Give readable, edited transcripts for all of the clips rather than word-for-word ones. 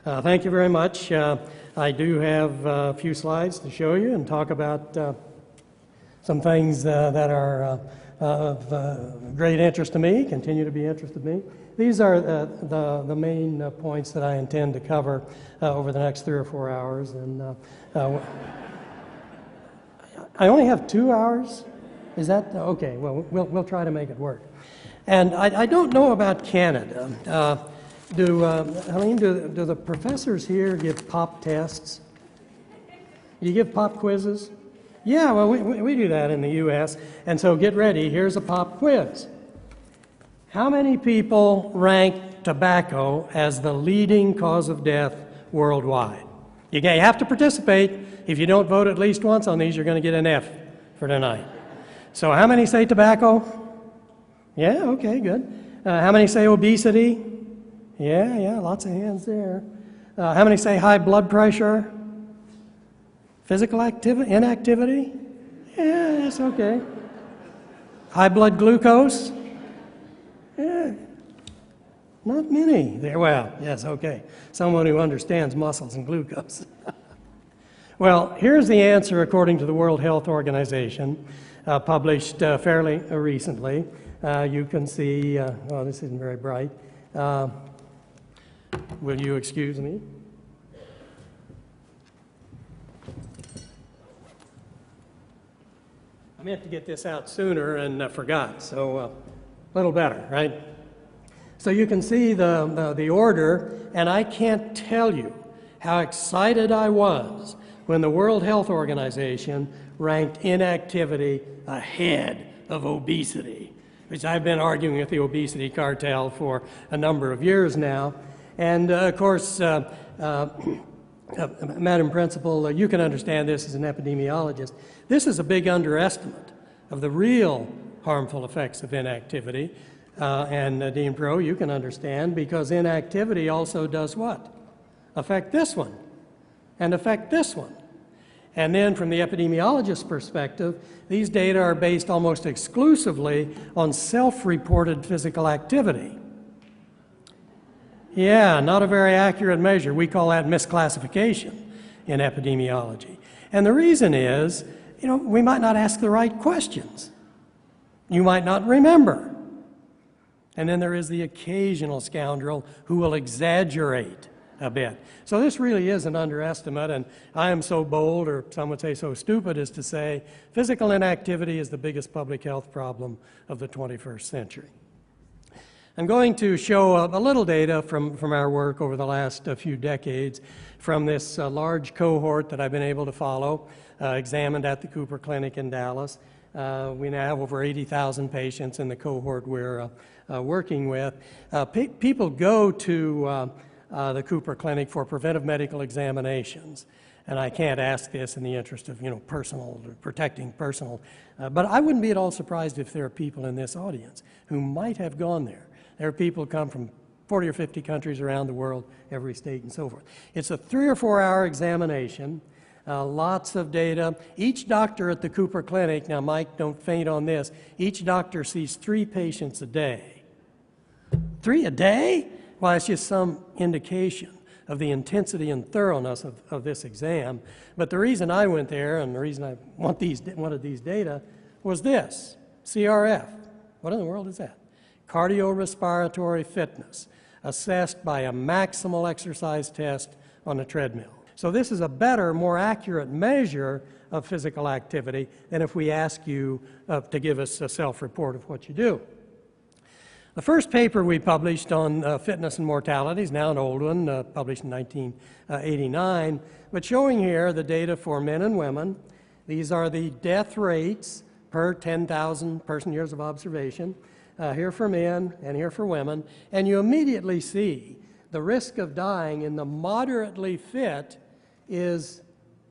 Thank you very much. I do have a few slides to show you and talk about some things that are of great interest to me, continue to be interest to me. These are the main points that I intend to cover over the next 3 or 4 hours. And I only have 2 hours? Is that okay? Well, we'll try to make it work. And I don't know about Canada. Helene, do the professors here give pop tests? You give pop quizzes? Yeah, well, we do that in the U.S. And so get ready. Here's a pop quiz. How many people rank tobacco as the leading cause of death worldwide? You have to participate. If you don't vote at least once on these, you're going to get an F for tonight. So how many say tobacco? Yeah, okay, good. How many say obesity? Yeah, lots of hands there. How many say high blood pressure? Physical activity, inactivity? Yeah, that's okay. High blood glucose? Yeah, not many there. Well, yes, okay. Someone who understands muscles and glucose. Well, here's the answer according to the World Health Organization, published fairly recently. You can see, oh, this isn't very bright. Will you excuse me? I meant to get this out sooner and forgot, so a little better, right? So you can see the order, and I can't tell you how excited I was when the World Health Organization ranked inactivity ahead of obesity, which I've been arguing with the obesity cartel for a number of years now. And of course, Madam Principal, you can understand this as an epidemiologist. This is a big underestimate of the real harmful effects of inactivity. And Dean Pro, you can understand, because inactivity also does what? Affect this one, and affect this one. And then from the epidemiologist's perspective, these data are based almost exclusively on self-reported physical activity. Yeah, not a very accurate measure. We call that misclassification in epidemiology. And the reason is, we might not ask the right questions. You might not remember. And then there is the occasional scoundrel who will exaggerate a bit. So this really is an underestimate, and I am so bold, or some would say so stupid, as to say physical inactivity is the biggest public health problem of the 21st century. I'm going to show a little data from our work over the last few decades from this large cohort that I've been able to follow, examined at the Cooper Clinic in Dallas. We now have over 80,000 patients in the cohort we're working with. People go to the Cooper Clinic for preventive medical examinations. And I can't ask this in the interest of, protecting personal, but I wouldn't be at all surprised if there are people in this audience who might have gone there. There are people who come from 40 or 50 countries around the world, every state and so forth. It's a 3 or 4 hour examination, lots of data. Each doctor at the Cooper Clinic, now Mike, don't faint on this, each doctor sees 3 patients a day. 3 a day? Well, it's just some indication of the intensity and thoroughness of this exam. But the reason I went there and the reason I wanted these data was this, CRF. What in the world is that? Cardiorespiratory fitness, assessed by a maximal exercise test on a treadmill. So this is a better, more accurate measure of physical activity than if we ask you to give us a self-report of what you do. The first paper we published on fitness and mortality is now an old one, published in 1989, but showing here the data for men and women. These are the death rates per 10,000 person-years of observation, here for men and here for women, and you immediately see the risk of dying in the moderately fit is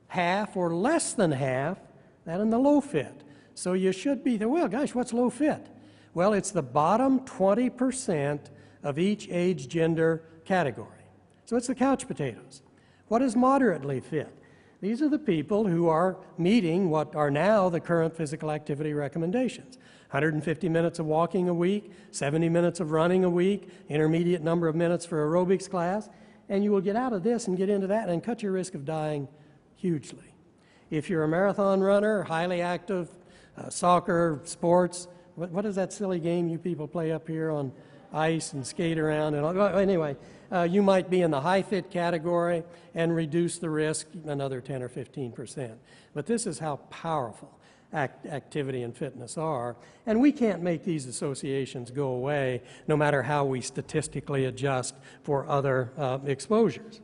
half or less than half that in the low fit. So you should be there, well, gosh, what's low fit? Well, it's the bottom 20% of each age, gender category. So it's the couch potatoes. What is moderately fit? These are the people who are meeting what are now the current physical activity recommendations. 150 minutes of walking a week, 70 minutes of running a week, intermediate number of minutes for aerobics class. and you will get out of this and get into that and cut your risk of dying hugely. If you're a marathon runner, highly active, soccer, sports, what is that silly game you people play up here on ice and skate around? And all, anyway, you might be in the high fit category and reduce the risk another 10 or 15%. But this is how powerful activity and fitness are. And we can't make these associations go away no matter how we statistically adjust for other exposures.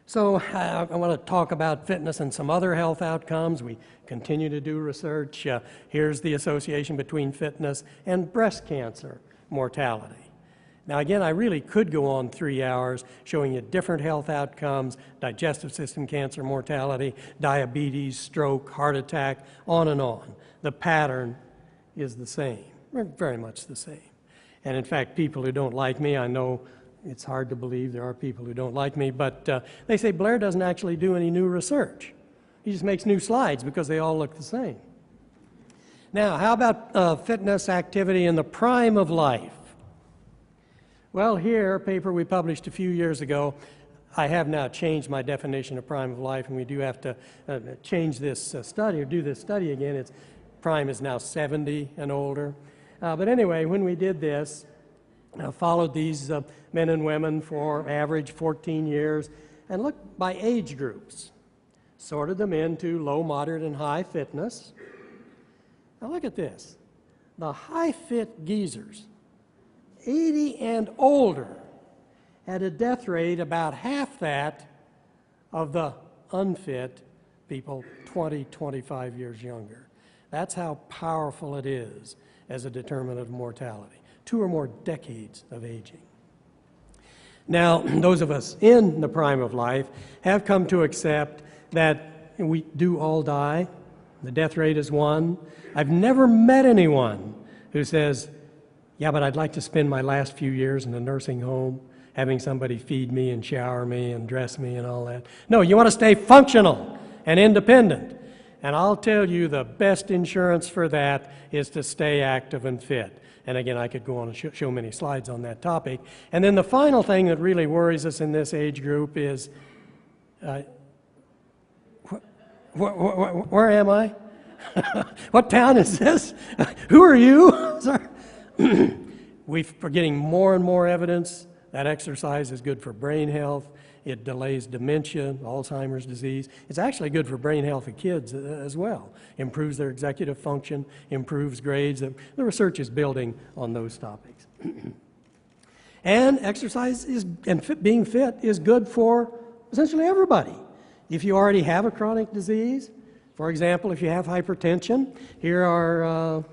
So I want to talk about fitness and some other health outcomes. We continue to do research. Here's the association between fitness and breast cancer mortality. Now again, I really could go on 3 hours showing you different health outcomes, digestive system cancer mortality, diabetes, stroke, heart attack, on and on. The pattern is the same, very much the same. And in fact, people who don't like me, I know it's hard to believe there are people who don't like me, but they say Blair doesn't actually do any new research. He just makes new slides because they all look the same. Now, how about fitness activity in the prime of life? Well, here, a paper we published a few years ago, I have now changed my definition of prime of life, and we do have to change this study, or do this study again. Its prime is now 70 and older. But anyway, when we did this, followed these men and women for average 14 years, and looked by age groups, sorted them into low, moderate, and high fitness. Now look at this. The high fit geezers, 80 and older, had a death rate about half that of the unfit people 20, 25 years younger. That's how powerful it is as a determinant of mortality. 2 or more decades of aging. Now, those of us in the prime of life have come to accept that we do all die. The death rate is 1. I've never met anyone who says, yeah, but I'd like to spend my last few years in a nursing home, having somebody feed me and shower me and dress me and all that. No, you want to stay functional and independent. And I'll tell you the best insurance for that is to stay active and fit. And again, I could go on and show many slides on that topic. And then the final thing that really worries us in this age group is, where am I? What town is this? Who are you? Sorry. We're getting more and more evidence that exercise is good for brain health. It delays dementia, Alzheimer's disease. It's actually good for brain health of kids as well. Improves their executive function, improves grades. The research is building on those topics. And exercise and being fit is good for essentially everybody. If you already have a chronic disease, for example, if you have hypertension, here are, I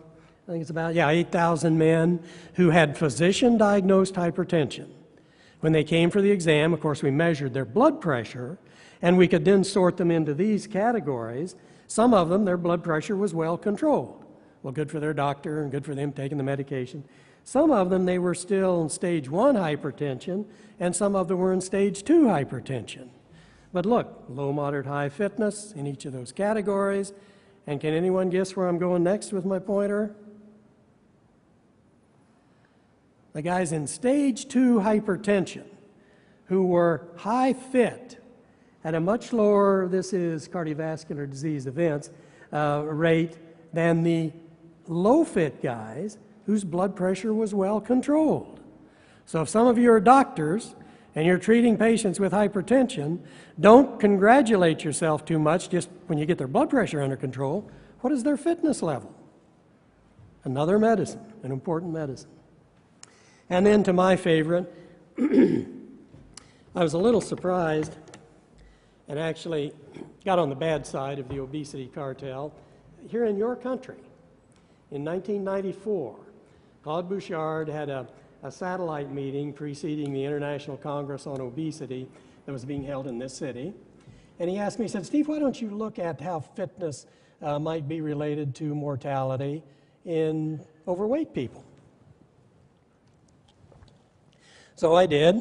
think it's about, 8,000 men who had physician-diagnosed hypertension. When they came for the exam, of course, we measured their blood pressure, and we could then sort them into these categories. Some of them, their blood pressure was well controlled. Well, good for their doctor and good for them taking the medication. Some of them, they were still in stage 1 hypertension, and some of them were in stage 2 hypertension. But look, low, moderate, high fitness in each of those categories. And can anyone guess where I'm going next with my pointer? The guys in stage 2 hypertension who were high fit at a much lower, this is cardiovascular disease events, rate than the low fit guys whose blood pressure was well controlled. So if some of you are doctors and you're treating patients with hypertension, don't congratulate yourself too much just when you get their blood pressure under control. What is their fitness level? Another medicine, an important medicine. And then to my favorite, I was a little surprised and actually got on the bad side of the obesity cartel. Here in your country, in 1994, Claude Bouchard had a satellite meeting preceding the International Congress on Obesity that was being held in this city. And he asked me, he said, Steve, why don't you look at how fitness might be related to mortality in overweight people? So I did.